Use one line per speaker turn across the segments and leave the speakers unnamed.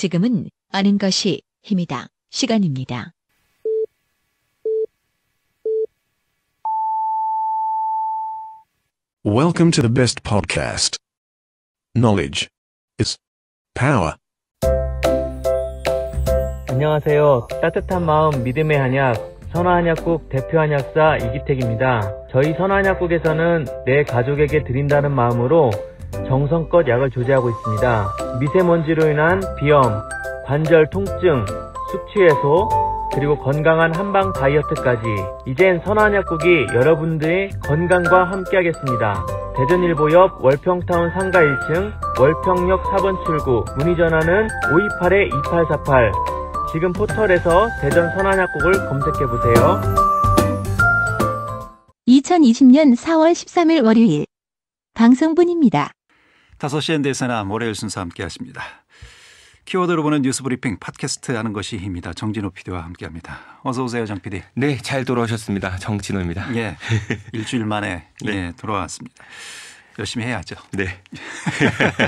지금은 아는 것이 힘이다. 시간입니다.
Welcome to the best podcast. Knowledge is power.
안녕하세요. 따뜻한 마음 믿음의 한약 선화한약국 대표 한약사 이기택입니다. 저희 선화한약국에서는 내 가족에게 드린다는 마음으로 정성껏 약을 조제하고 있습니다. 미세먼지로 인한 비염, 관절 통증, 숙취 해소, 그리고 건강한 한방 다이어트까지 이젠 선화한약국이 여러분들의 건강과 함께하겠습니다. 대전일보 옆 월평타운 상가 1층 월평역 4번 출구 문의 전화는 528-2848 지금 포털에서 대전 선화한약국을 검색해보세요.
2020년 4월 13일 월요일 방송분입니다.
5시 엔데스나 월요일 순서 함께 하십니다. 키워드로 보는 뉴스 브리핑 팟캐스트 하는 것이 힘이다. 정진호 PD와 함께합니다. 어서 오세요, 정 PD.
네, 잘 돌아오셨습니다. 정진호입니다.
예, 일주일 만에 네. 돌아왔습니다. 열심히 해야죠.
네.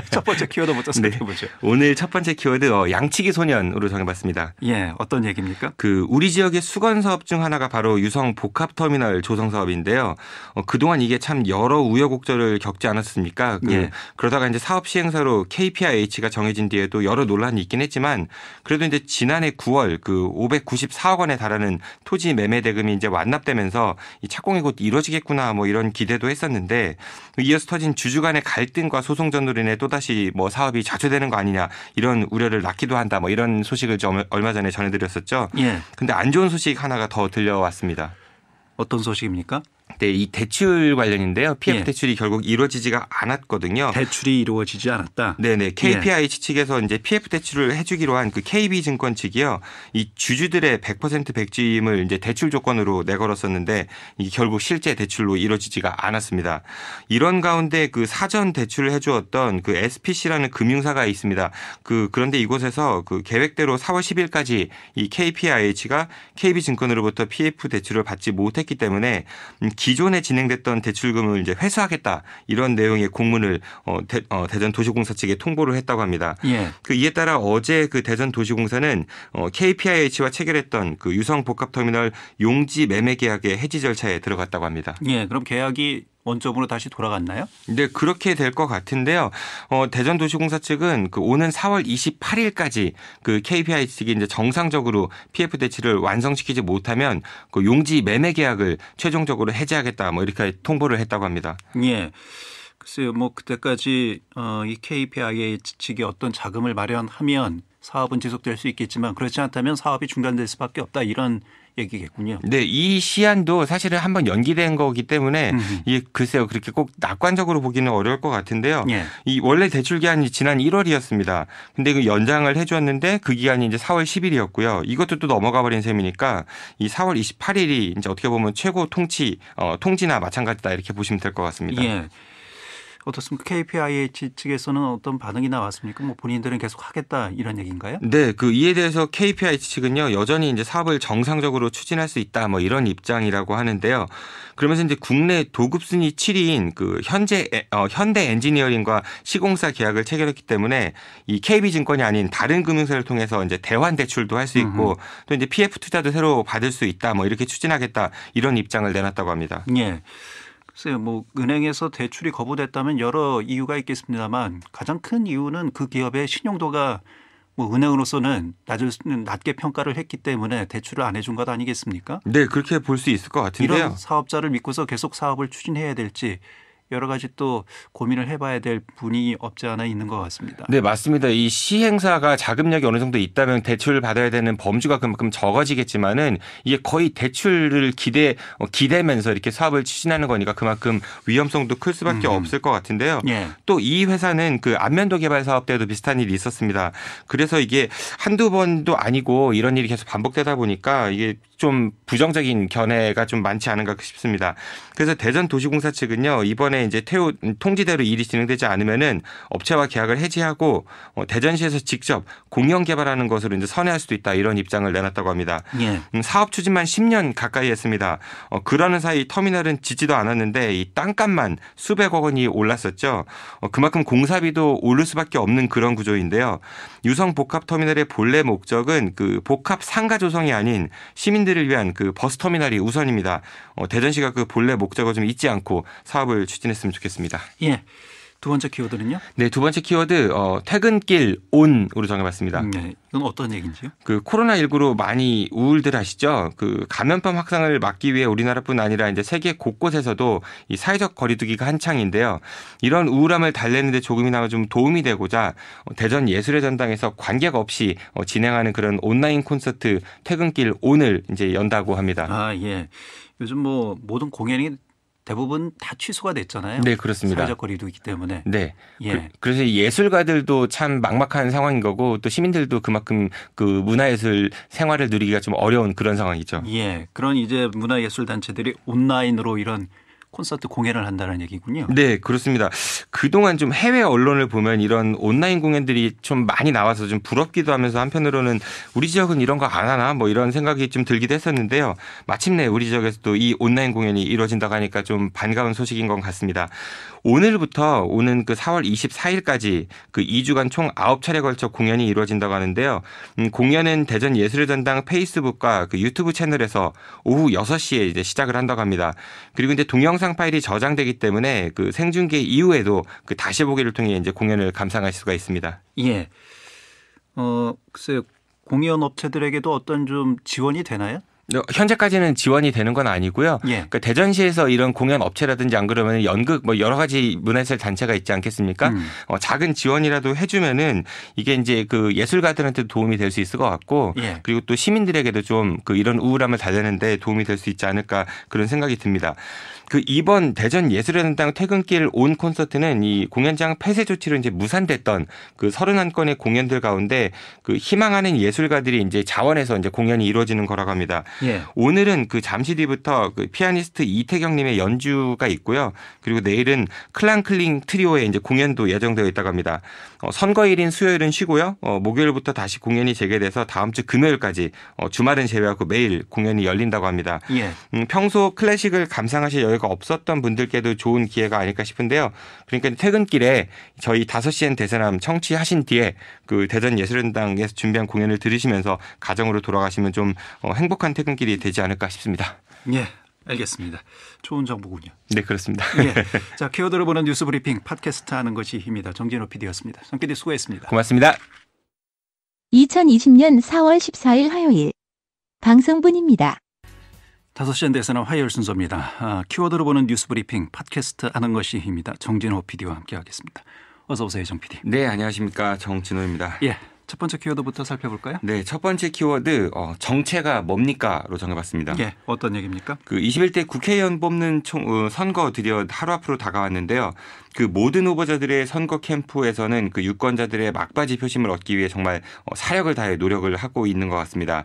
첫 번째 키워드부터 살펴보죠.
오늘 첫 번째 키워드 양치기 소년으로 정해봤습니다.
예, 어떤 얘기입니까?
우리 지역의 수건 사업 중 하나가 바로 유성 복합터미널 조성 사업인데요. 그동안 이게 참 여러 우여곡절을 겪지 않았습니까?
예.
그러다가 이제 사업 시행사로 KPIH가 정해진 뒤에도 여러 논란이 있긴 했지만 그래도 이제 지난해 9월 594억 원에 달하는 토지 매매 대금이 이제 완납되면서 이 착공이 곧 이루어지겠구나 뭐 이런 기대도 했었는데 이어서 터진 주주 간의 갈등과 소송 전으로 인해 또다시 뭐 사업이 좌초되는 거 아니냐 이런 우려를 낳기도 한다 뭐 이런 소식을 좀 얼마 전에 전해드렸었죠.
예.
근데 안 좋은 소식 하나가 더 들려왔습니다.
어떤 소식입니까?
네, 이 대출 관련인데요. PF
예.
대출이 결국 이루어지지가 않았거든요.
대출이 이루어지지 않았다.
네네. KPIH 측에서 이제 PF 대출을 해주기로 한 KB증권 측이요. 이 주주들의 100% 백지임을 이제 대출 조건으로 내걸었었는데 이게 결국 실제 대출로 이루어지지가 않았습니다. 이런 가운데 사전 대출을 해주었던 SPC라는 금융사가 있습니다. 그런데 이곳에서 계획대로 4월 10일까지 이 KPIH가 KB증권으로부터 PF 대출을 받지 못했기 때문에 기존에 진행됐던 대출금을 이제 회수하겠다 이런 내용의 공문을 대전도시공사 측에 통보를 했다고 합니다.
예.
이에 따라 어제 대전도시공사는 KPIH와 체결했던 유성복합터미널 용지 매매 계약의 해지 절차에 들어갔다고 합니다.
예, 그럼 계약이 원점으로 다시 돌아갔나요?
네, 그렇게 될 것 같은데요. 대전도시공사 측은 오는 4월 28일까지 KPI 측이 이제 정상적으로 PF 대출을 완성시키지 못하면 용지 매매 계약을 최종적으로 해지하겠다 뭐 이렇게 통보를 했다고 합니다.
예. 글쎄요, 뭐 그때까지 이 KPI 측이 어떤 자금을 마련하면 사업은 지속될 수 있겠지만 그렇지 않다면 사업이 중단될 수밖에 없다 이런 얘기겠군요.
네, 이 시한도 사실은 한번 연기된 거기 때문에 이게 글쎄요 그렇게 꼭 낙관적으로 보기는 어려울 것 같은데요.
예.
이 원래 대출 기한이 지난 1월이었습니다. 근데 연장을 해주었는데 그 기한이 이제 4월 10일이었고요. 이것도 또 넘어가 버린 셈이니까 이 4월 28일이 이제 어떻게 보면 최고 통지나 마찬가지다 이렇게 보시면 될 것 같습니다.
예. 어떻습니까? KPIH 측에서는 어떤 반응이 나왔습니까? 뭐 본인들은 계속 하겠다 이런 얘기인가요?
네, 이에 대해서 KPIH 측은요 여전히 이제 사업을 정상적으로 추진할 수 있다 뭐 이런 입장이라고 하는데요. 그러면서 이제 국내 도급 순위 7위인 현대 엔지니어링과 시공사 계약을 체결했기 때문에 이 KB증권이 아닌 다른 금융사를 통해서 이제 대환 대출도 할 수 있고 또 이제 PF 투자도 새로 받을 수 있다 뭐 이렇게 추진하겠다 이런 입장을 내놨다고 합니다.
예. 글쎄요, 뭐 은행에서 대출이 거부됐다면 여러 이유가 있겠습니다만 가장 큰 이유는 그 기업의 신용도가 뭐 은행으로서는 낮게 평가를 했기 때문에 대출을 안 해준 것 아니겠습니까?
네, 그렇게 볼 수 있을 것 같은데요.
이런 사업자를 믿고서 계속 사업을 추진해야 될지 여러 가지 또 고민을 해봐야 될 분이 없지 않아 있는 것 같습니다.
네, 맞습니다. 이 시행사가 자금력이 어느 정도 있다면 대출을 받아야 되는 범주가 그만큼 적어지겠지만은 이게 거의 대출을 기대면서 이렇게 사업을 추진하는 거니까 그만큼 위험성도 클 수밖에 없을 것 같은데요.
예.
또 이 회사는 안면도 개발 사업 때도 비슷한 일이 있었습니다. 그래서 이게 한두 번도 아니고 이런 일이 계속 반복되다 보니까 이게 좀 부정적인 견해가 좀 많지 않은가 싶습니다. 그래서 대전도시공사 측은요, 이번에 이제 통지대로 일이 진행되지 않으면은 업체와 계약을 해지하고 대전시에서 직접 공영 개발하는 것으로 이제 선회할 수도 있다, 이런 입장을 내놨다고 합니다.
예.
사업 추진만 10년 가까이 했습니다. 그러는 사이 터미널은 짓지도 않았는데 이 땅값만 수백억 원이 올랐었죠. 그만큼 공사비도 오를 수밖에 없는 그런 구조인데요. 유성 복합터미널의 본래 목적은 그 복합 상가 조성이 아닌 시민들을 위한 그 버스터미널이 우선입니다. 대전시가 그 본래 목적을 좀 잊지 않고 사업을 추진했으면 좋겠습니다.
예. 두 번째 키워드는요?
네, 두 번째 키워드 퇴근길 온으로 정해봤습니다.
네, 이건 어떤 얘기인지요?
그 코로나19로 많이 우울들 하시죠. 그 감염병 확산을 막기 위해 우리나라뿐 아니라 이제 세계 곳곳에서도 이 사회적 거리두기가 한창인데요. 이런 우울함을 달래는데 조금이나마 좀 도움이 되고자 대전 예술의 전당에서 관객 없이 진행하는 그런 온라인 콘서트 퇴근길 온을 이제 연다고 합니다.
아, 예. 요즘 뭐 모든 공연이 대부분 다 취소가 됐잖아요.
네, 그렇습니다.
사회적 거리두기 때문에.
네.
예.
그래서 예술가들도 참 막막한 상황인 거고 또 시민들도 그만큼 그 문화예술 생활을 누리기가 좀 어려운 그런 상황이죠.
예. 그런 이제 문화예술 단체들이 온라인으로 이런 콘서트 공연을 한다는 얘기군요.
네, 그렇습니다. 그동안 좀 해외 언론을 보면 이런 온라인 공연들이 좀 많이 나와서 좀 부럽기도 하면서 한편으로는 우리 지역은 이런 거 안 하나 뭐 이런 생각이 좀 들기도 했었는데요. 마침내 우리 지역에서도 이 온라인 공연이 이루어진다고 하니까 좀 반가운 소식인 것 같습니다. 오늘부터 오는 그 4월 24일까지 그 2주간 총 9차례 걸쳐 공연이 이루어진다고 하는데요. 공연은 대전 예술의 전당 페이스북과 그 유튜브 채널에서 오후 6시에 이제 시작을 한다고 합니다. 그리고 이제 동영상 파일이 저장되기 때문에 그 생중계 이후에도 그 다시 보기를 통해 이제 공연을 감상할 수가 있습니다.
예. 글쎄요. 공연 업체들에게도 어떤 좀 지원이 되나요?
현재까지는 지원이 되는 건 아니고요.
예.
그러니까 대전시에서 이런 공연 업체라든지 안 그러면 연극 뭐 여러 가지 문화예술 단체가 있지 않겠습니까? 작은 지원이라도 해주면은 이게 이제 그 예술가들한테도 도움이 될 수 있을 것 같고,
예.
그리고 또 시민들에게도 좀 그 이런 우울함을 달래는데 도움이 될 수 있지 않을까 그런 생각이 듭니다. 그 이번 대전 예술의 전당 퇴근길 온 콘서트는 이 공연장 폐쇄 조치로 이제 무산됐던 그 31건의 공연들 가운데 그 희망하는 예술가들이 이제 자원해서 이제 공연이 이루어지는 거라고 합니다.
예.
오늘은 그 잠시 뒤부터 그 피아니스트 이태경님의 연주가 있고요. 그리고 내일은 클랑클링 트리오의 이제 공연도 예정되어 있다고 합니다. 선거일인 수요일은 쉬고요. 목요일부터 다시 공연이 재개돼서 다음 주 금요일까지 주말은 제외하고 매일 공연이 열린다고 합니다.
예.
평소 클래식을 감상하실 여유가 없었던 분들께도 좋은 기회가 아닐까 싶은데요. 그러니까 퇴근길에 저희 5시엔 대세남 청취하신 뒤에 그 대전 예술전당에서 준비한 공연을 들으시면서 가정으로 돌아가시면 좀 행복한 퇴근길이 되지 않을까 싶습니다.
예. 알겠습니다. 좋은 정보군요.
네, 그렇습니다.
예. 자, 키워드를 보는 뉴스 브리핑 팟캐스트 하는 것이 힘이다. 정진호 PD였습니다. 정 PD 수고했습니다.
고맙습니다.
2020년 4월 14일 화요일 방송분입니다.
5시엔 대세는 화요일 순서입니다. 키워드를 보는 뉴스 브리핑 팟캐스트 하는 것이 힘이다. 정진호 PD와 함께하겠습니다. 어서 오세요, 정 PD.
네, 안녕하십니까. 정진호입니다.
예. 첫 번째 키워드부터 살펴볼까요?
네, 첫 번째 키워드 정체가 뭡니까로 정해봤습니다.
예, 어떤 얘기입니까?
그 21대 국회의원 뽑는 선거 드디어 하루 앞으로 다가왔는데요. 그 모든 후보자들의 선거 캠프에서는 그 유권자들의 막바지 표심을 얻기 위해 정말 사력을 다해 노력을 하고 있는 것 같습니다.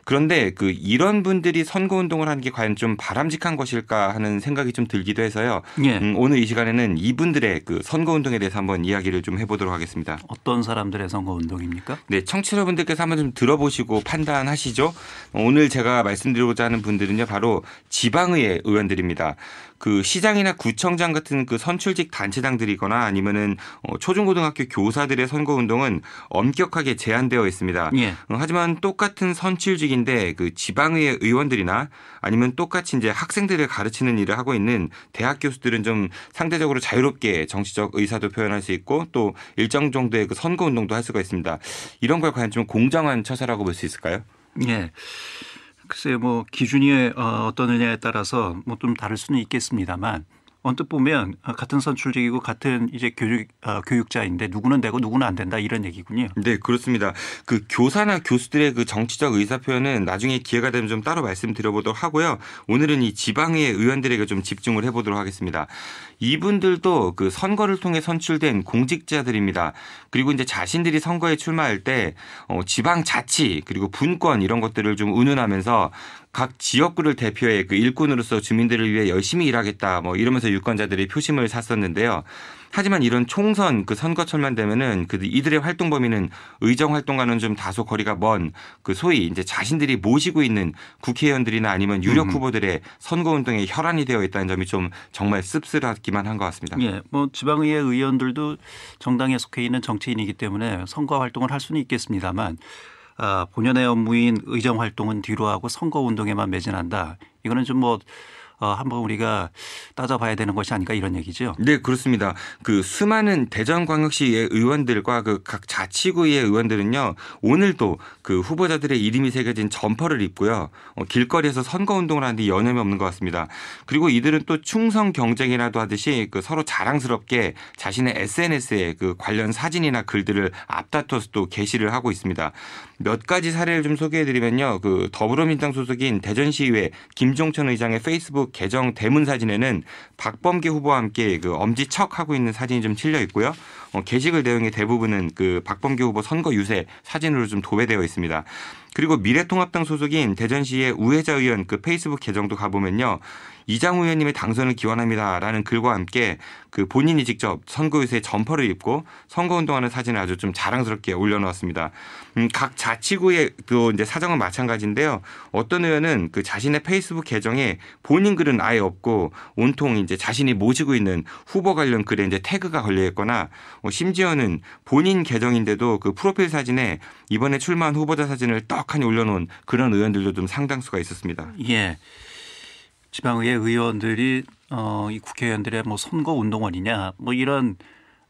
그런데 그 이런 분들이 선거 운동을 하는 게 과연 좀 바람직한 것일까 하는 생각이 좀 들기도 해서요.
예.
오늘 이 시간에는 이분들의 그 선거 운동에 대해서 한번 이야기를 좀 해보도록 하겠습니다.
어떤 사람들의 선거 운동입니까?
네, 청취자분들께서 한번 좀 들어보시고 판단하시죠. 오늘 제가 말씀드리고자 하는 분들은요, 바로 지방의회 의원들입니다. 그 시장이나 구청장 같은 그 선출직 단체장들이거나 아니면은 초중고등학교 교사들의 선거 운동은 엄격하게 제한되어 있습니다.
예.
하지만 똑같은 선출직인데 그 지방의회 의원들이나 아니면 똑같이 이제 학생들을 가르치는 일을 하고 있는 대학 교수들은 좀 상대적으로 자유롭게 정치적 의사도 표현할 수 있고 또 일정 정도의 그 선거 운동도 할 수가 있습니다. 이런 걸 과연 좀 공정한 처사라고 볼 수 있을까요?
예. 글쎄요, 뭐 기준이 어떠느냐에 따라서 뭐 좀 다를 수는 있겠습니다만 언뜻 보면 같은 선출직이고 같은 이제 교육자인데 누구는 되고 누구는 안 된다 이런 얘기군요.
네, 그렇습니다. 그 교사나 교수들의 그 정치적 의사 표현은 나중에 기회가 되면 좀 따로 말씀드려보도록 하고요. 오늘은 이 지방의회 의원들에게 좀 집중을 해보도록 하겠습니다. 이분들도 그 선거를 통해 선출된 공직자들입니다. 그리고 이제 자신들이 선거에 출마할 때 지방자치 그리고 분권 이런 것들을 좀 운운하면서 각 지역구를 대표해 그 일꾼으로서 주민들을 위해 열심히 일하겠다 뭐 이러면서 유권자들이 표심을 샀었는데요. 하지만 이런 총선 그 선거철만 되면은 그 이들의 활동 범위는 의정 활동과는 좀 다소 거리가 먼 그 소위 이제 자신들이 모시고 있는 국회의원들이나 아니면 유력 후보들의 선거 운동에 혈안이 되어 있다는 점이 좀 정말 씁쓸하기만 한 것 같습니다.
예, 뭐 지방의회 의원들도 정당에 속해 있는 정치인이기 때문에 선거 활동을 할 수는 있겠습니다만 본연의 업무인 의정 활동은 뒤로 하고 선거 운동에만 매진한다. 이거는 좀 뭐 한번 우리가 따져봐야 되는 것이 아닐까 이런 얘기죠.
네, 그렇습니다. 그 수많은 대전광역시의 의원들과 그 각 자치구의 의원들은요, 오늘도 그 후보자들의 이름이 새겨진 점퍼를 입고요, 길거리에서 선거 운동을 하는데 여념이 없는 것 같습니다. 그리고 이들은 또 충성 경쟁이라도 하듯이 그 서로 자랑스럽게 자신의 SNS에 그 관련 사진이나 글들을 앞다퉈서 또 게시를 하고 있습니다. 몇 가지 사례를 좀 소개해드리면요, 그 더불어민주당 소속인 대전시의회 김종천 의장의 페이스북 계정 대문 사진에는 박범계 후보와 함께 그 엄지척하고 있는 사진이 좀 실려 있고요. 게시글 내용의 대부분은 그 박범계 후보 선거 유세 사진으로 좀 도배되어 있습니다. 그리고 미래통합당 소속인 대전시의 우혜자 의원 그 페이스북 계정도 가보면요. 이장우 의원님의 당선을 기원합니다라는 글과 함께 그 본인이 직접 선거 유세 점퍼를 입고 선거운동하는 사진을 아주 좀 자랑스럽게 올려놓았습니다. 각 자치구의 또 이제 사정은 마찬가지인데요. 어떤 의원은 그 자신의 페이스북 계정에 본인 글은 아예 없고 온통 이제 자신이 모시고 있는 후보 관련 글에 이제 태그가 걸려 있거나 심지어는 본인 계정인데도 그 프로필 사진에 이번에 출마한 후보자 사진을 떡하니 올려놓은 그런 의원들도 좀 상당수가 있었습니다.
예. 지방의회 의원들이 이 국회의원들의 뭐 선거 운동원이냐 뭐 이런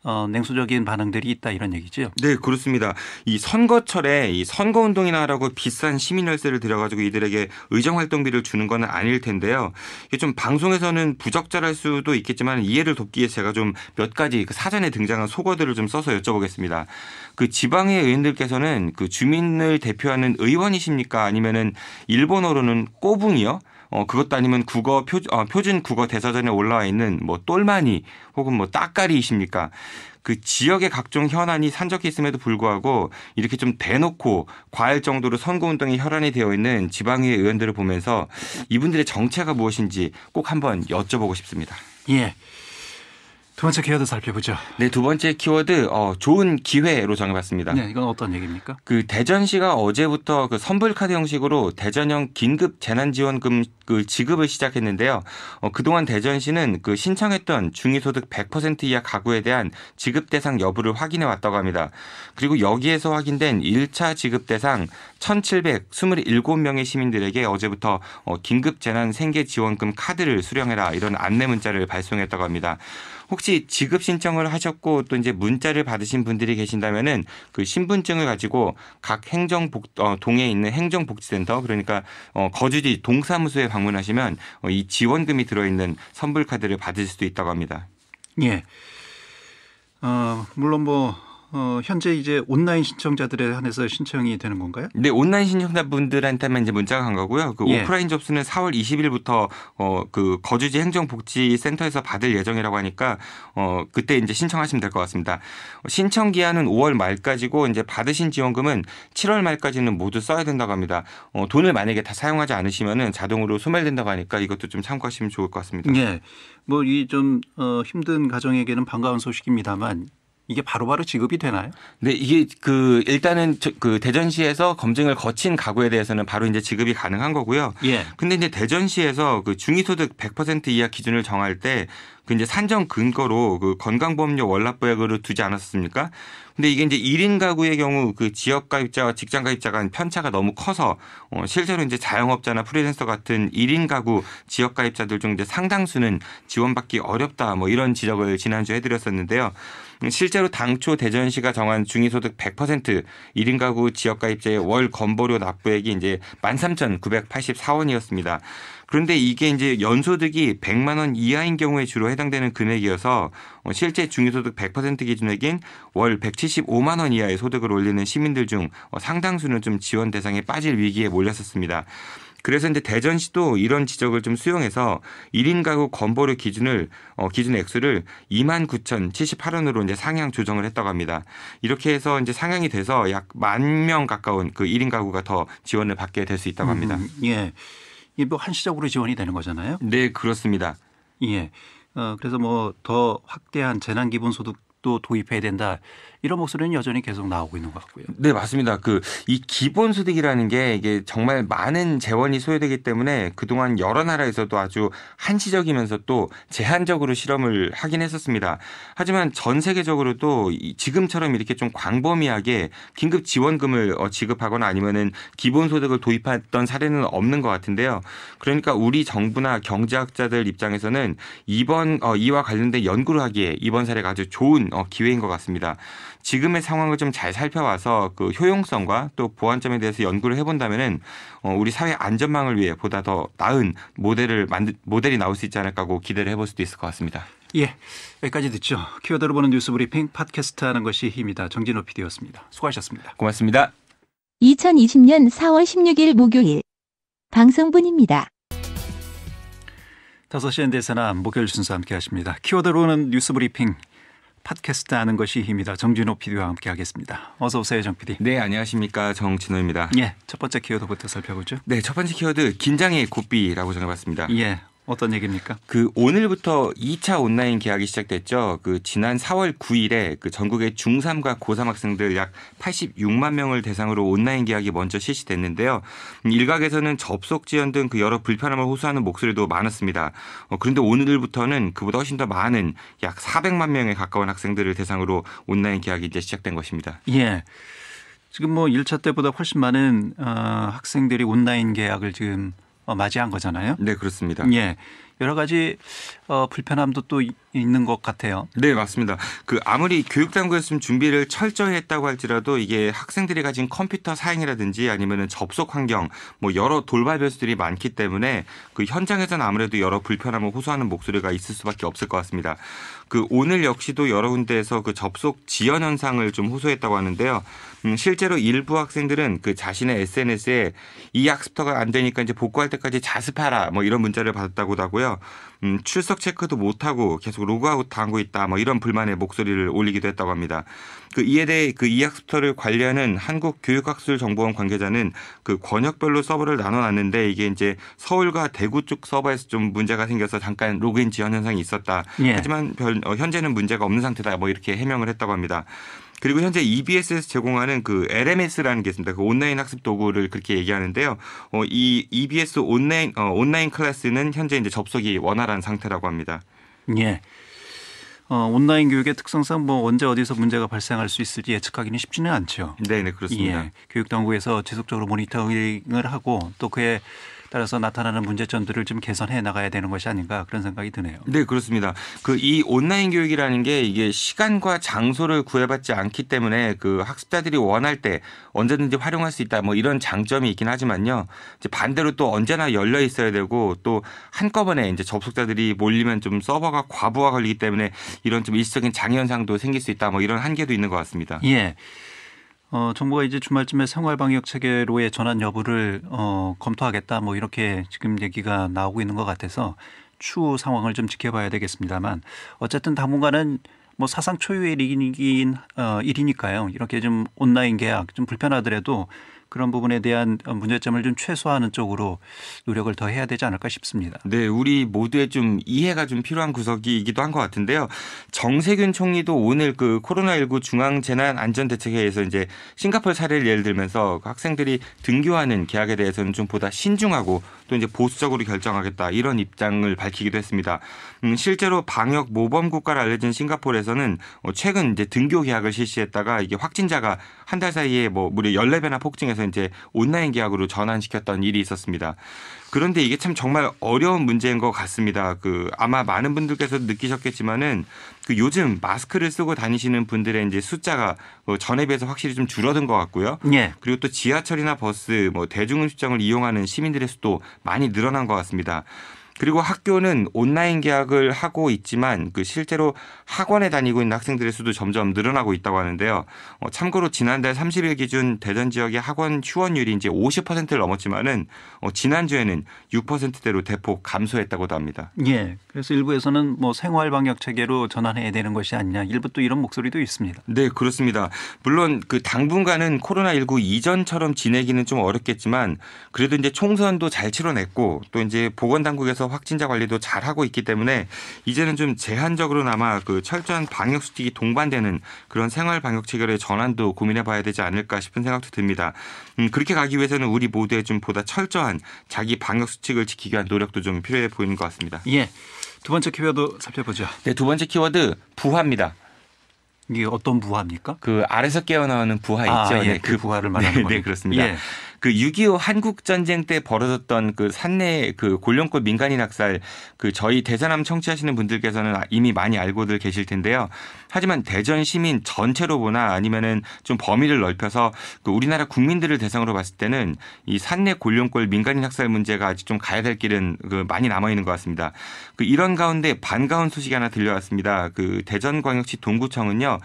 냉소적인 반응들이 있다 이런 얘기죠.
네, 그렇습니다. 이 선거철에 이 선거운동이나 하라고 비싼 시민열세를 들여가지고 이들에게 의정활동비를 주는 건 아닐 텐데요. 이게 좀 방송에서는 부적절할 수도 있겠지만 이해를 돕기 위해 제가 좀 몇 가지 그 사전에 등장한 속어들을 좀 써서 여쭤보겠습니다. 그 지방의 의원들께서는 그 주민을 대표하는 의원이십니까? 아니면은 일본어로는 꼬붕이요? 그것도 아니면 표준 국어 대사전에 올라와 있는 뭐 똘마니 혹은 뭐 따까리이십니까? 그 지역의 각종 현안이 산적해 있음에도 불구하고 이렇게 좀 대놓고 과할 정도로 선거운동에 혈안이 되어 있는 지방의 의원들을 보면서 이분들의 정체가 무엇인지 꼭 한번 여쭤보고 싶습니다.
예. 두 번째 키워드 살펴보죠.
네, 두 번째 키워드 좋은 기회로 정해봤습니다.
네, 이건 어떤 얘기입니까?
그 대전시가 어제부터 그 선불카드 형식으로 대전형 긴급 재난지원금 그 지급을 시작했는데요. 그동안 대전시는 그 신청했던 중위소득 100% 이하 가구에 대한 지급 대상 여부를 확인해 왔다고 합니다. 그리고 여기에서 확인된 1차 지급 대상 1,727명의 시민들에게 어제부터 긴급 재난 생계 지원금 카드를 수령해라 이런 안내 문자를 발송했다고 합니다. 혹시 지급 신청을 하셨고 또 이제 문자를 받으신 분들이 계신다면은 그 신분증을 가지고 각 동에 있는 행정복지센터 그러니까 거주지 동사무소에 방문하시면 이 지원금이 들어있는 선불카드를 받으실 수도 있다고 합니다.
예. 물론 현재 이제 온라인 신청자들에 한해서 신청이 되는 건가요?
네, 온라인 신청자분들한테만 이제 문자가 간 거고요. 그
예.
오프라인 접수는 4월 20일부터 그 거주지 행정복지센터에서 받을 예정이라고 하니까 그때 이제 신청하시면 될 것 같습니다. 신청 기한은 5월 말까지고 이제 받으신 지원금은 7월 말까지는 모두 써야 된다고 합니다. 돈을 만약에 다 사용하지 않으시면은 자동으로 소멸된다고 하니까 이것도 좀 참고하시면 좋을 것 같습니다.
예. 뭐 이 좀 힘든 가정에게는 반가운 소식입니다만. 이게 바로바로 지급이 되나요?
네, 이게 일단은 그 대전시에서 검증을 거친 가구에 대해서는 바로 이제 지급이 가능한 거고요.
예.
근데 이제 대전시에서 그 중위소득 100% 이하 기준을 정할 때 그 이제 산정 근거로 그 건강보험료 월납부액으로 두지 않았습니까? 근데 이게 이제 1인 가구의 경우 그 지역 가입자와 직장 가입자 간 편차가 너무 커서 실제로 이제 자영업자나 프리랜서 같은 1인 가구 지역 가입자들 중 이제 상당수는 지원받기 어렵다 뭐 이런 지적을 지난주에 해드렸었는데요. 실제로 당초 대전시가 정한 중위소득 100% 1인 가구 지역 가입자의 월 건보료 납부액이 이제 13,984원이었습니다. 그런데 이게 이제 연소득이 100만 원 이하인 경우에 주로 해당되는 금액이어서 실제 중위소득 100% 기준액인 월 175만 원 이하의 소득을 올리는 시민들 중 상당수는 좀 지원 대상에 빠질 위기에 몰렸었습니다. 그래서 이제 대전시도 이런 지적을 좀 수용해서 1인 가구 건보료 기준 액수를 29,078원으로 이제 상향 조정을 했다고 합니다. 이렇게 해서 이제 상향이 돼서 약 10,000명 가까운 그 1인 가구가 더 지원을 받게 될 수 있다고 합니다.
예. 이게 뭐 한시적으로 지원이 되는 거잖아요.
네, 그렇습니다.
예. 그래서 뭐 더 확대한 재난 기본소득도 도입해야 된다. 이런 목소리는 여전히 계속 나오고 있는 것 같고요.
네, 맞습니다. 이 기본소득이라는 게 이게 정말 많은 재원이 소요되기 때문에 그동안 여러 나라에서도 아주 한시적이면서 또 제한적으로 실험을 하긴 했었습니다. 하지만 전 세계적으로도 지금처럼 이렇게 좀 광범위하게 긴급 지원금을 지급하거나 아니면은 기본소득을 도입했던 사례는 없는 것 같은데요. 그러니까 우리 정부나 경제학자들 입장에서는 이와 관련된 연구를 하기에 이번 사례가 아주 좋은 기회인 것 같습니다. 지금의 상황을 좀 잘 살펴봐서 그 효용성과 또 보완점에 대해서 연구를 해본다면은 우리 사회 안전망을 위해 보다 더 나은 모델이 나올 수 있지 않을까 하고 기대를 해볼 수도 있을 것 같습니다.
예, 여기까지 듣죠. 키워드로 보는 뉴스 브리핑 팟캐스트 하는 것이 힘이다. 정진호 PD였습니다. 수고하셨습니다.
고맙습니다.
2020년 4월 16일 목요일 방송분입니다.
5시 엔데서나 목요일 순서 함께 하십니다. 키워드로 보는 뉴스 브리핑 팟캐스트 하는 것이 힘이다. 정진호 PD와 함께 하겠습니다. 어서 오세요, 정 PD.
네, 안녕하십니까. 정진호입니다.
예, 첫 번째 키워드부터 살펴보죠.
네, 첫 번째 키워드 긴장의 고삐라고 정해봤습니다.
예, 어떤 얘기입니까?
오늘부터 2차 온라인 개학이 시작됐죠. 지난 4월 9일에 전국의 중3과 고3 학생들 약 86만 명을 대상으로 온라인 개학이 먼저 실시됐는데요. 일각에서는 접속 지연 등 여러 불편함을 호소하는 목소리도 많았습니다. 그런데 오늘부터는 그보다 훨씬 더 많은 약 400만 명에 가까운 학생들을 대상으로 온라인 개학이 이제 시작된 것입니다.
예. 지금 뭐 1차 때보다 훨씬 많은 학생들이 온라인 개학을 지금 맞이한 거잖아요.
네, 그렇습니다.
예. 여러 가지 불편함도 또 있는 것 같아요.
네, 맞습니다. 아무리 교육당국에서 좀 준비를 철저히 했다고 할지라도 이게 학생들이 가진 컴퓨터 사양이라든지 아니면은 접속 환경, 뭐 여러 돌발 변수들이 많기 때문에 현장에서는 아무래도 여러 불편함을 호소하는 목소리가 있을 수밖에 없을 것 같습니다. 오늘 역시도 여러 군데에서 접속 지연 현상을 좀 호소했다고 하는데요. 실제로 일부 학생들은 자신의 SNS에 이 학습터가 안 되니까 이제 복구할 때까지 자습하라 뭐 이런 문자를 받았다고도 하고요. 출석 체크도 못하고 계속 로그아웃 당하고 있다 뭐 이런 불만의 목소리를 올리기도 했다고 합니다. 이에 대해 이 학습터를 관리하는 한국교육학술정보원 관계자는 권역별로 서버를 나눠놨는데 이게 이제 서울과 대구 쪽 서버에서 좀 문제가 생겨서 잠깐 로그인 지연 현상이 있었다.
예.
하지만 현재는 문제가 없는 상태다 뭐 이렇게 해명을 했다고 합니다. 그리고 현재 EBS에서 제공하는 LMS라는 게 있습니다. 온라인 학습 도구를 그렇게 얘기하는데요. 이 EBS 온라인 클래스는 현재 이제 접속이 원활한 상태라고 합니다.
예. 온라인 교육의 특성상 뭐 언제 어디서 문제가 발생할 수 있을지 예측하기는 쉽지는 않죠.
네, 그렇습니다.
예. 교육 당국에서 지속적으로 모니터링을 하고 또 그에 따라서 나타나는 문제점들을 좀 개선해 나가야 되는 것이 아닌가 그런 생각이 드네요.
네, 그렇습니다. 이 온라인 교육이라는 게 이게 시간과 장소를 구애받지 않기 때문에 학습자들이 원할 때 언제든지 활용할 수 있다 뭐 이런 장점이 있긴 하지만요. 이제 반대로 또 언제나 열려 있어야 되고 또 한꺼번에 이제 접속자들이 몰리면 좀 서버가 과부하 걸리기 때문에 이런 좀 일시적인 장애 현상도 생길 수 있다 뭐 이런 한계도 있는 것 같습니다.
예. 정부가 이제 주말쯤에 생활방역 체계로의 전환 여부를 검토하겠다 뭐 이렇게 지금 얘기가 나오고 있는 것 같아서 추후 상황을 좀 지켜봐야 되겠습니다만 어쨌든 당분간은 뭐 사상 초유의 일이니까요. 이렇게 좀 온라인 계약 좀 불편하더라도 그런 부분에 대한 문제점을 좀 최소화하는 쪽으로 노력을 더 해야 되지 않을까 싶습니다.
네, 우리 모두의 좀 이해가 좀 필요한 구석이기도 한 것 같은데요. 정세균 총리도 오늘 코로나19 중앙재난안전대책회의에서 이제 싱가포르 사례를 예를 들면서 학생들이 등교하는 계약에 대해서는 좀 보다 신중하고 또 이제 보수적으로 결정하겠다 이런 입장을 밝히기도 했습니다. 실제로 방역 모범 국가로 알려진 싱가포르에서는 최근 이제 등교 계약을 실시했다가 이게 확진자가 한 달 사이에 뭐 무려 14배나 폭증해서 이제 온라인 계약으로 전환시켰던 일이 있었습니다. 그런데 이게 참 정말 어려운 문제인 것 같습니다. 아마 많은 분들께서도 느끼셨겠지만은 요즘 마스크를 쓰고 다니시는 분들의 이제 숫자가 전에 비해서 확실히 좀 줄어든 것 같고요.
예.
그리고 또 지하철이나 버스, 뭐 대중運輸이용하는 시민들의 수도 많이 늘어난 것 같습니다. 그리고 학교는 온라인 개학을 하고 있지만 그 실제로 학원에 다니고 있는 학생들의 수도 점점 늘어나고 있다고 하는데요. 참고로 지난달 30일 기준 대전 지역의 학원 휴원율이 이제 50%를 넘었지만은 지난주에는 6%대로 대폭 감소했다고도 합니다.
예. 그래서 일부에서는 뭐 생활 방역 체계로 전환해야 되는 것이 아니냐. 일부 또 이런 목소리도 있습니다.
네, 그렇습니다. 물론 그 당분간은 코로나19 이전처럼 지내기는 좀 어렵겠지만 그래도 이제 총선도 잘 치러냈고 또 이제 보건당국에서 확진자 관리도 잘 하고 있기 때문에 이제는 좀 제한적으로나마 그 철저한 방역 수칙이 동반되는 그런 생활 방역 체계의 전환도 고민해봐야 되지 않을까 싶은 생각도 듭니다. 그렇게 가기 위해서는 우리 모두의 좀 보다 철저한 자기 방역 수칙을 지키기 위한 노력도 좀 필요해 보이는 것 같습니다.
예. 두 번째 키워드 살펴보죠.
네, 두 번째 키워드 부화입니다.
이게 어떤 부화입니까?
그 알에서 깨어나오는 부화 있죠.
예,
네,
그 부화를 말하는 거예요.
네, 그렇습니다.
예.
그 6.25 한국전쟁 때 벌어졌던 그 산내 그 골룡골 민간인 학살 그 저희 대전함 청취하시는 분들께서는 이미 많이 알고들 계실 텐데요. 하지만 대전 시민 전체로 보나 아니면은 좀 범위를 넓혀서 그 우리나라 국민들을 대상으로 봤을 때는 이 산내 골룡골 민간인 학살 문제가 아직 좀 가야 될 길은 그 많이 남아 있는 것 같습니다. 그 이런 가운데 반가운 소식이 하나 들려왔습니다. 그 대전광역시 동구청은요.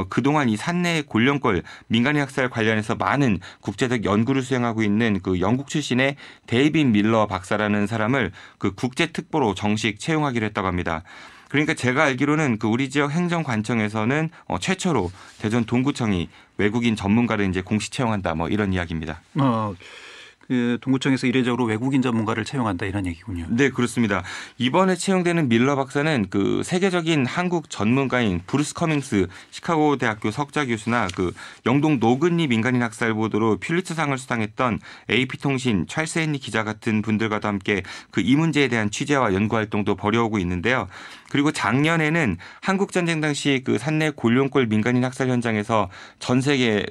그동안 이 산내 골룡골 민간인 학살 관련해서 많은 국제적 연구를 수행하고 있는 그 영국 출신의 데이빗 밀러 박사라는 사람을 그 국제 특보로 정식 채용하기로 했다고 합니다. 그러니까 제가 알기로는 그 우리 지역 행정관청에서는 최초로 대전 동구청이 외국인 전문가를 이제 공식 채용한다 뭐 이런 이야기입니다.
그 동구청에서 이례적으로 외국인 전문가를 채용한다 이런 얘기군요.
네, 그렇습니다. 이번에 채용되는 밀러 박사는 그 세계적인 한국 전문가인 브루스 커밍스 시카고 대학교 석좌 교수나 그 영동 노근리 민간인 학살 보도로 퓰리처상을 수상했던 AP통신 찰스 헨리 기자 같은 분들과도 함께 그 이 문제에 대한 취재와 연구 활동도 벌여오고 있는데요. 그리고 작년에는 한국 전쟁 당시 그 산내 골룡골 민간인 학살 현장에서 전 세계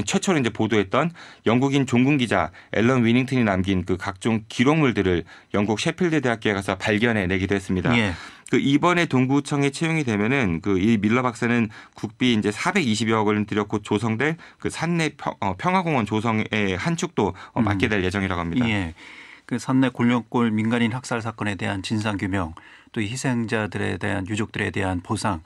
최초로 이제 보도했던 영국인 종군 기자 앨런 위닝턴이 남긴 그 각종 기록물들을 영국 셰필드 대학교에 가서 발견해내기도 했습니다.
예.
그 이번에 동구청에 채용이 되면은 그 이 밀러 박사는 국비 이제 420여억 원을 들였고 조성될 그 산내 평화공원 조성의 한 축도 맡게 될 예정이라고 합니다.
예. 그 산내 골룡골 민간인 학살 사건에 대한 진상 규명, 또 희생자들에 대한 유족들에 대한 보상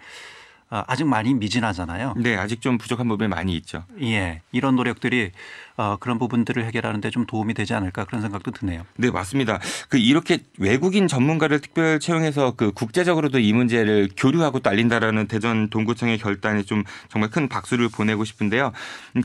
아직 많이 미진하잖아요.
네, 아직 좀 부족한 부분이 많이 있죠.
예, 이런 노력들이 그런 부분들을 해결하는 데 좀 도움이 되지 않을까 그런 생각도 드네요.
네, 맞습니다. 그 이렇게 외국인 전문가를 특별 채용해서 그 국제적으로도 이 문제를 교류하고 또 알린다라는 대전 동구청의 결단에 좀 정말 큰 박수를 보내고 싶은데요.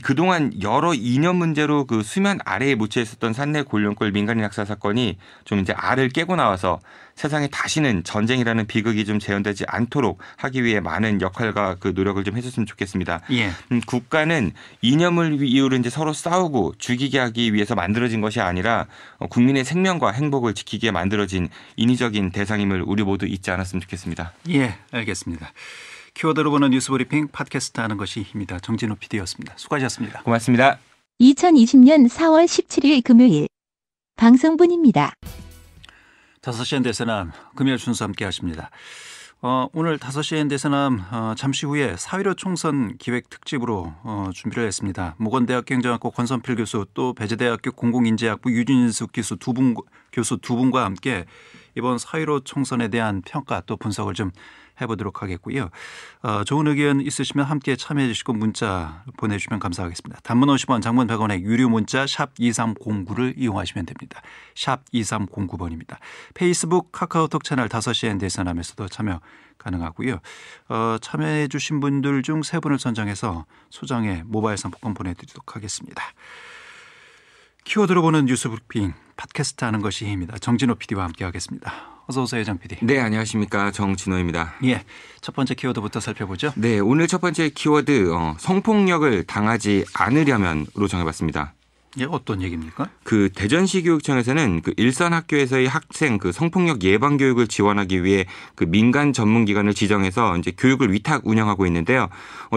그동안 여러 이념 문제로 그 수면 아래에 묻혀 있었던 산내 골룡골 민간인 학살 사건이 좀 이제 알을 깨고 나와서 세상에 다시는 전쟁이라는 비극이 좀 재현되지 않도록 하기 위해 많은 역할과 그 노력을 좀 해줬으면 좋겠습니다.
예.
국가는 이념을 이유로 이제 서로 싸우고 죽이게 하기 위해서 만들어진 것이 아니라 국민의 생명과 행복을 지키기 위해 만들어진 인위적인 대상임을 우리 모두 잊지 않았으면 좋겠습니다.
예, 알겠습니다. 키워드로 보는 뉴스브리핑 팟캐스트 하는 것이 힘이다. 정진호 PD였습니다. 수고하셨습니다.
고맙습니다.
2020년 4월 17일 금요일 방송분입니다.
5시 현대세남 금요일 순서 함께 하십니다. 오늘 5시 현대세남 잠시 후에 4.15 총선 기획 특집으로 준비를 했습니다. 모건대학교 행정학과 권선필 교수 또 배재대학교 공공인재학부 유진숙 교수 두 분과 함께 이번 4.15 총선에 대한 평가 또 분석을 좀 해보도록 하겠고요. 좋은 의견 있으시면 함께 참여해 주시고 문자 보내주시면 감사하겠습니다. 단문 50원, 장문 100원의 유료 문자 샵 2309를 이용하시면 됩니다. 샵 2309번입니다. 페이스북 카카오톡 채널 5시 엔데서남에서도 참여 가능하고요. 참여해 주신 분들 중 3분을 선정해서 소정의 모바일 상품권 보내드리도록 하겠습니다. 키워드로 보는 뉴스브리핑 팟캐스트 하는 것이 힘입니다. 정진호 PD와 함께 하겠습니다. 어서 오세요, 정 PD.
네, 안녕하십니까. 정진호입니다.
예, 첫 번째 키워드부터 살펴보죠.
네, 오늘 첫 번째 키워드 성폭력을 당하지 않으려면으로 정해봤습니다.
예, 어떤 얘기입니까?
그 대전시 교육청에서는 그 일선 학교에서의 학생 그 성폭력 예방 교육을 지원하기 위해 그 민간 전문 기관을 지정해서 이제 교육을 위탁 운영하고 있는데요.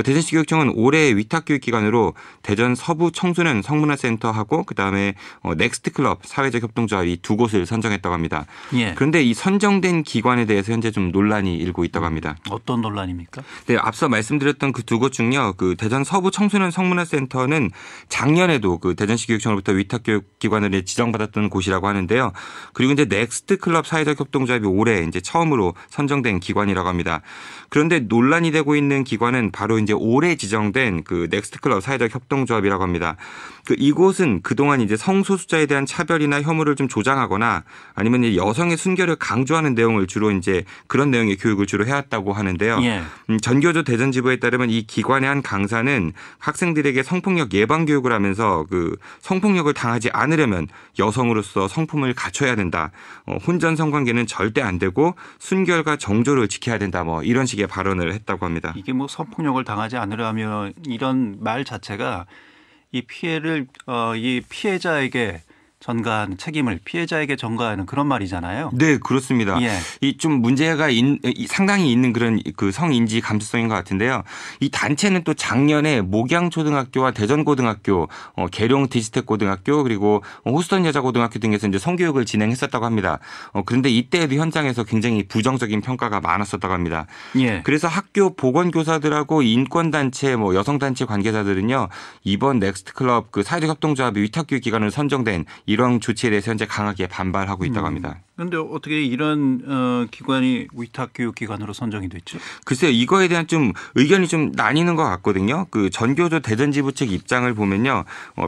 대전시 교육청은 올해 위탁 교육 기관으로 대전 서부 청소년 성문화센터하고 그다음에 넥스트 클럽 사회적 협동조합 이 두 곳을 선정했다고 합니다.
예.
그런데 이 선정된 기관에 대해서 현재 좀 논란이 일고 있다고 합니다.
어떤 논란입니까?
네, 앞서 말씀드렸던 그 두 곳 중요. 그 대전 서부 청소년 성문화센터는 작년에도 그 대전시 대전시교육청으로부터 위탁교육기관으로 지정받았던 곳이라고 하는데요. 그리고 이제 넥스트 클럽 사회적 협동조합이 올해 이제 처음으로 선정된 기관이라고 합니다. 그런데 논란이 되고 있는 기관은 바로 이제 올해 지정된 그 넥스트 클럽 사회적 협동조합이라고 합니다. 이곳은 그동안 이제 성소수자에 대한 차별이나 혐오를 좀 조장하거나 아니면 이제 여성의 순결을 강조하는 내용을 주로 이제 그런 내용의 교육을 주로 해왔다고 하는데요.
예.
전교조 대전지부에 따르면 이 기관의 한 강사는 학생들에게 성폭력 예방 교육을 하면서 그 성폭력을 당하지 않으려면 여성으로서 성품을 갖춰야 된다. 혼전 성관계는 절대 안 되고 순결과 정조를 지켜야 된다. 뭐 이런 식의 발언을 했다고 합니다.
이게 뭐 성폭력을 당하지 않으려면 이런 말 자체가 이 피해를 이 피해자에게 전가하는 책임을 피해자에게 전가하는 그런 말이잖아요.
네, 그렇습니다.
예.
이 좀 문제가 상당히 있는 그런 그 성인지 감수성인 것 같은데요. 이 단체는 또 작년에 목양초등학교와 대전고등학교, 계룡 디지텍고등학교 그리고 호스턴 여자고등학교 등에서 이제 성교육을 진행했었다고 합니다. 그런데 이때에도 현장에서 굉장히 부정적인 평가가 많았었다고 합니다.
예.
그래서 학교 보건교사들하고 인권단체, 뭐 여성단체 관계자들은요 이번 넥스트클럽 그 사회적 협동조합의 위탁교육 기관으로 선정된 이런 조치에 대해서 현재 강하게 반발하고 있다고 합니다.
그런데 어떻게 이런 기관이 위탁교육기관으로 선정이 됐죠?
글쎄요. 이거에 대한 좀 의견이 좀 나뉘는 것 같거든요. 그 전교조 대전지부 측 입장을 보면요.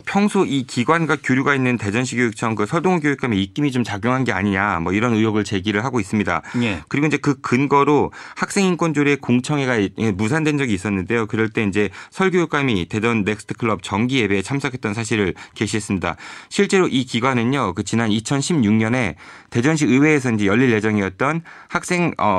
평소 이 기관과 교류가 있는 대전시 교육청 그 서동훈 교육감의 입김이 좀 작용한 게 아니냐 뭐 이런 의혹을 제기를 하고 있습니다.
예.
그리고 이제 그 근거로 학생인권조례 공청회가 무산된 적이 있었는데요. 그럴 때 이제 설교육감이 대전 넥스트클럽 정기 예배에 참석했던 사실을 게시했습니다. 실제로 이 기관은요. 그 지난 2016년에 대전시 의회에서 이제 열릴 예정이었던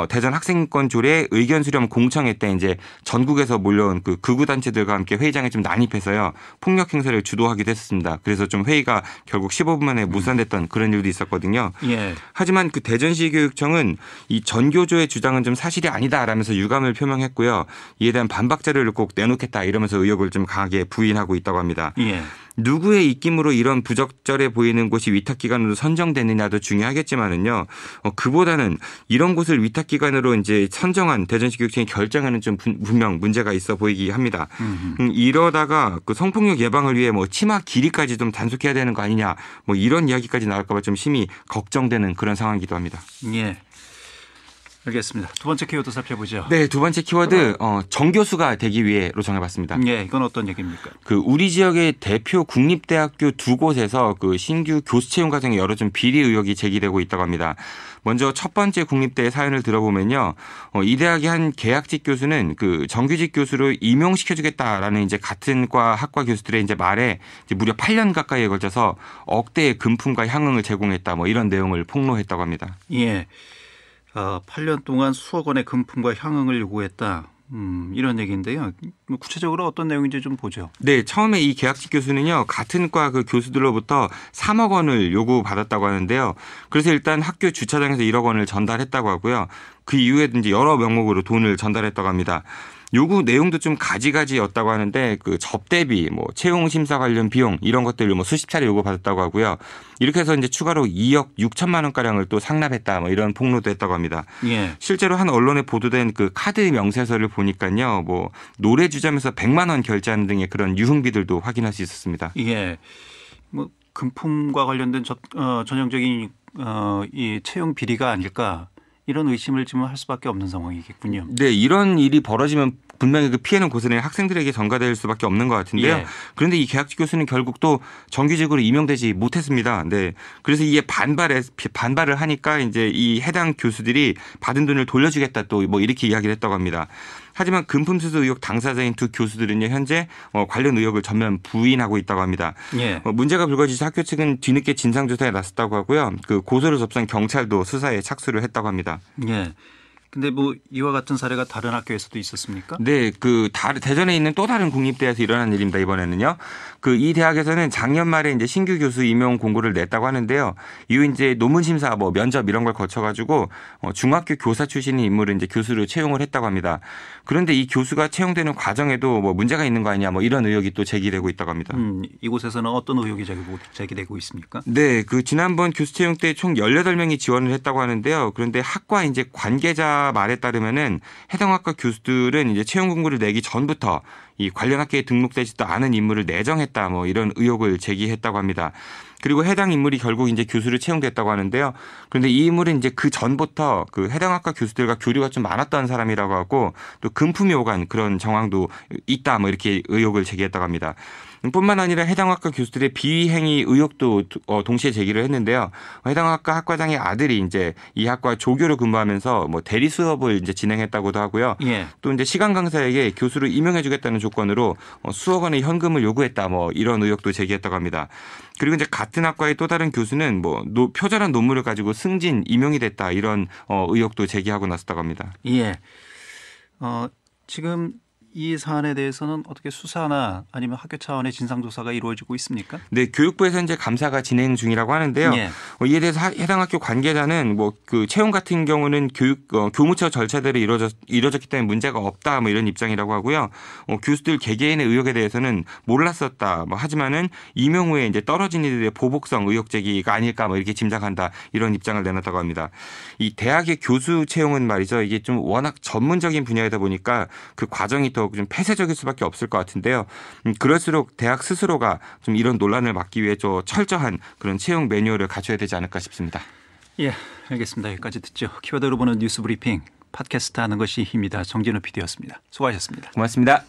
대전 학생인권 조례 의견 수렴 공청회 때 이제 전국에서 몰려온 그 극우 단체들과 함께 회의장에 좀 난입해서요 폭력 행사를 주도하기도 했습니다. 그래서 좀 회의가 결국 15분 만에 무산됐던 그런 일도 있었거든요.
예.
하지만 그 대전시 교육청은 이 전교조의 주장은 좀 사실이 아니다라면서 유감을 표명했고요. 이에 대한 반박 자료를 꼭 내놓겠다 이러면서 의혹을 좀 강하게 부인하고 있다고 합니다.
예.
누구의 입김으로 이런 부적절해 보이는 곳이 위탁기관으로 선정됐느냐도 중요하겠지만은요. 그보다는 이런 곳을 위탁기관으로 이제 선정한 대전시 교육청이 결정하는 좀 분명 문제가 있어 보이기 합니다. 이러다가 그 성폭력 예방을 위해 뭐 치마 길이까지 좀 단속해야 되는 거 아니냐 뭐 이런 이야기까지 나올까 봐 좀 심히 걱정되는 그런 상황이기도 합니다.
예. 알겠습니다. 두 번째 키워드 살펴보죠.
네, 두 번째 키워드 정교수가 되기 위해로 정해봤습니다.
예, 이건 어떤 얘기입니까?
그 우리 지역의 대표 국립대학교 두 곳에서 그 신규 교수 채용 과정에 여러 좀 비리 의혹이 제기되고 있다고 합니다. 먼저 첫 번째 국립대의 사연을 들어보면요, 이 대학의 한 계약직 교수는 그 정규직 교수로 임용시켜주겠다라는 이제 같은 과 학과 교수들의 이제 말에 이제 무려 8년 가까이에 걸쳐서 억대의 금품과 향응을 제공했다, 뭐 이런 내용을 폭로했다고 합니다.
예. 8년 동안 수억 원의 금품과 향응을 요구했다. 이런 얘기인데요. 구체적으로 어떤 내용인지 좀 보죠.
네, 처음에 이 계약직 교수는요, 같은 과 그 교수들로부터 3억 원을 요구받았다고 하는데요. 그래서 일단 학교 주차장에서 1억 원을 전달했다고 하고요. 그 이후에도 이제 여러 명목으로 돈을 전달했다고 합니다. 요구 내용도 좀 가지가지였다고 하는데 그 접대비, 뭐 채용 심사 관련 비용 이런 것들을 뭐 수십 차례 요구받았다고 하고요. 이렇게 해서 이제 추가로 2억 6천만 원가량을 또 상납했다, 뭐 이런 폭로도 했다고 합니다.
예.
실제로 한 언론에 보도된 그 카드 명세서를 보니까요, 뭐 노래 주점에서 100만 원 결제하는 등의 그런 유흥비들도 확인할 수 있었습니다.
예. 뭐 금품과 관련된 전형적인 이 채용 비리가 아닐까. 이런 의심을 지금 할 수밖에 없는 상황이겠군요.
네, 이런 일이 벌어지면 분명히 그 피해는 고스란히 학생들에게 전가될 수밖에 없는 것 같은데요.
예.
그런데 이 계약직 교수는 결국 또 정규직으로 임용되지 못했습니다. 네, 그래서 이에 반발을 하니까 이제 이 해당 교수들이 받은 돈을 돌려주겠다 또 뭐 이렇게 이야기를 했다고 합니다. 하지만 금품 수수 의혹 당사자인 두 교수들은요 현재 관련 의혹을 전면 부인하고 있다고 합니다.
예.
문제가 불거지자 학교 측은 뒤늦게 진상조사에 나섰다고 하고요. 그 고소를 접수한 경찰도 수사에 착수를 했다고 합니다.
예. 근데 뭐 이와 같은 사례가 다른 학교에서도 있었습니까?
네, 그 대전에 있는 또 다른 국립대에서 일어난 일입니다. 이번에는요. 그 이 대학에서는 작년 말에 이제 신규 교수 임용 공고를 냈다고 하는데요. 이후 이제 논문 심사, 뭐 면접 이런 걸 거쳐가지고 중학교 교사 출신의 인물을 이제 교수로 채용을 했다고 합니다. 그런데 이 교수가 채용되는 과정에도 뭐 문제가 있는 거 아니냐, 뭐 이런 의혹이 또 제기되고 있다고 합니다.
이곳에서는 어떤 의혹이 제기되고 있습니까?
네, 그 지난번 교수 채용 때 총 18명이 지원을 했다고 하는데요. 그런데 학과 이제 관계자 말에 따르면은 해당 학과 교수들은 이제 채용 공고를 내기 전부터 이 관련 학교에 등록되지도 않은 인물을 내정했다 뭐 이런 의혹을 제기했다고 합니다. 그리고 해당 인물이 결국 이제 교수로 채용됐다고 하는데요. 그런데 이 인물은 이제 그 전부터 그 해당 학과 교수들과 교류가 좀 많았던 사람이라고 하고 또 금품이 오간 그런 정황도 있다 뭐 이렇게 의혹을 제기했다고 합니다. 뿐만 아니라 해당 학과 교수들의 비위 행위 의혹도 동시에 제기를 했는데요. 해당 학과 학과장의 아들이 이제 이 학과 조교로 근무하면서 뭐 대리 수업을 이제 진행했다고도 하고요.
예.
또 이제 시간 강사에게 교수를 임용해주겠다는 조건으로 수억 원의 현금을 요구했다 뭐 이런 의혹도 제기했다고 합니다. 그리고 이제 같은 학과의 또 다른 교수는 뭐 표절한 논문을 가지고 승진 임용이 됐다 이런 의혹도 제기하고 나섰다고 합니다.
예. 지금 이 사안에 대해서는 어떻게 수사나 아니면 학교 차원의 진상조사가 이루어지고 있습니까?
네, 교육부에서 이제 감사가 진행 중이라고 하는데요.
예.
이에 대해서 해당 학교 관계자는 뭐 그 채용 같은 경우는 교무처 절차대로 이루어졌기 때문에 문제가 없다 뭐 이런 입장이라고 하고요. 교수들 개개인의 의혹에 대해서는 몰랐었다. 뭐 하지만은 임용 후에 이제 떨어진 이들의 보복성 의혹 제기가 아닐까 뭐 이렇게 짐작한다 이런 입장을 내놨다고 합니다. 이 대학의 교수 채용은 말이죠. 이게 좀 워낙 전문적인 분야이다 보니까 그 과정이 더 좀 폐쇄적일 수밖에 없을 것 같은데요. 그럴수록 대학 스스로가 좀 이런 논란을 막기 위해 좀 철저한 그런 채용 매뉴얼을 갖춰야 되지 않을까 싶습니다.
예, 알겠습니다. 여기까지 듣죠. 키워드로 보는 뉴스 브리핑 팟캐스트 하는 것이 힘이다. 정진우 PD였습니다. 수고하셨습니다.
고맙습니다.